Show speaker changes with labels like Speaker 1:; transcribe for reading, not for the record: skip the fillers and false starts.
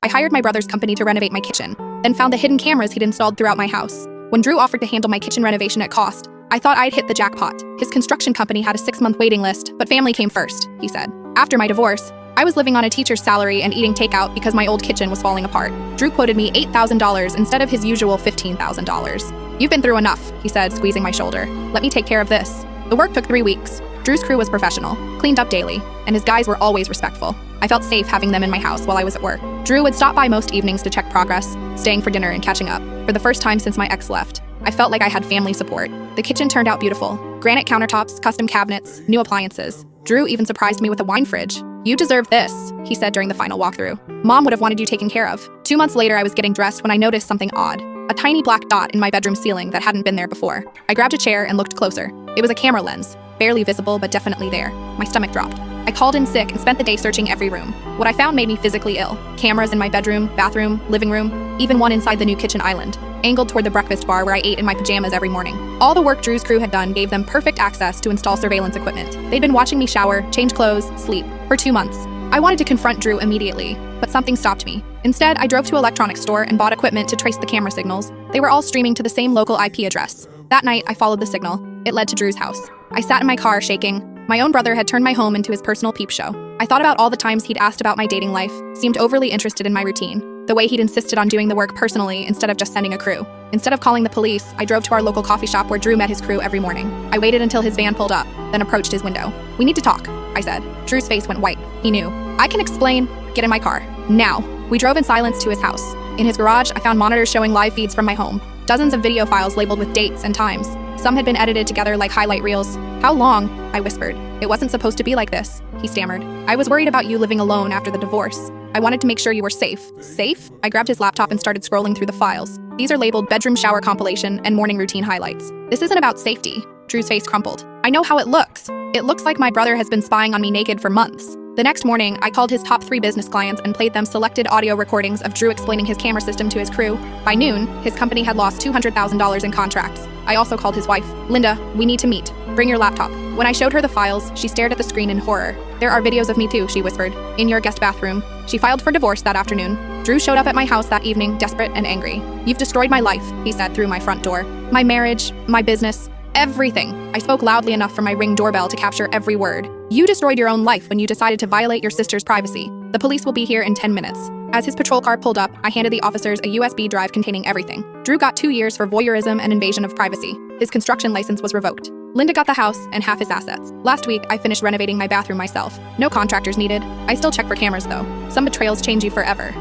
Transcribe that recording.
Speaker 1: I hired my brother's company to renovate my kitchen, then found the hidden cameras he'd installed throughout my house. When Drew offered to handle my kitchen renovation at cost, I thought I'd hit the jackpot. His construction company had a 6-month waiting list, but family came first, he said. After my divorce, I was living on a teacher's salary and eating takeout because my old kitchen was falling apart. Drew quoted me $8,000 instead of his usual $15,000. You've been through enough, he said, squeezing my shoulder. Let me take care of this. The work took 3 weeks. Drew's crew was professional, cleaned up daily, and his guys were always respectful. I felt safe having them in my house while I was at work. Drew would stop by most evenings to check progress, staying for dinner and catching up. For the first time since my ex left, I felt like I had family support. The kitchen turned out beautiful. Granite countertops, custom cabinets, new appliances. Drew even surprised me with a wine fridge. You deserve this, he said during the final walkthrough. Mom would have wanted you taken care of. 2 months later, I was getting dressed when I noticed something odd. A tiny black dot in my bedroom ceiling that hadn't been there before. I grabbed a chair and looked closer. It was a camera lens. Barely visible, but definitely there. My stomach dropped. I called in sick and spent the day searching every room. What I found made me physically ill. Cameras in my bedroom, bathroom, living room, even one inside the new kitchen island, angled toward the breakfast bar where I ate in my pajamas every morning. All the work Drew's crew had done gave them perfect access to install surveillance equipment. They'd been watching me shower, change clothes, sleep, for 2 months. I wanted to confront Drew immediately, but something stopped me. Instead, I drove to an electronics store and bought equipment to trace the camera signals. They were all streaming to the same local IP address. That night, I followed the signal. It led to Drew's house. I sat in my car, shaking. My own brother had turned my home into his personal peep show. I thought about all the times he'd asked about my dating life, seemed overly interested in my routine, the way he'd insisted on doing the work personally instead of just sending a crew. Instead of calling the police, I drove to our local coffee shop where Drew met his crew every morning. I waited until his van pulled up, then approached his window. We need to talk, I said. Drew's face went white. He knew. I can explain. Get in my car. Now. We drove in silence to his house. In his garage, I found monitors showing live feeds from my home. Dozens of video files labeled with dates and times. Some had been edited together like highlight reels. How long? I whispered. It wasn't supposed to be like this, he stammered. I was worried about you living alone after the divorce. I wanted to make sure you were safe. Safe? I grabbed his laptop and started scrolling through the files. These are labeled bedroom shower compilation and morning routine highlights. This isn't about safety. Drew's face crumpled. I know how it looks. It looks like my brother has been spying on me naked for months. The next morning, I called his top 3 business clients and played them selected audio recordings of Drew explaining his camera system to his crew. By noon, his company had lost $200,000 in contracts. I also called his wife. Linda, we need to meet. Bring your laptop. When I showed her the files, she stared at the screen in horror. There are videos of me too, she whispered. In your guest bathroom. She filed for divorce that afternoon. Drew showed up at my house that evening, desperate and angry. You've destroyed my life, he said through my front door. My marriage, my business, everything. I spoke loudly enough for my Ring doorbell to capture every word. You destroyed your own life when you decided to violate your sister's privacy. The police will be here in 10 minutes. As his patrol car pulled up, I handed the officers a USB drive containing everything. Drew got 2 years for voyeurism and invasion of privacy. His construction license was revoked. Linda got the house and half his assets. Last week, I finished renovating my bathroom myself. No contractors needed. I still check for cameras though. Some betrayals change you forever.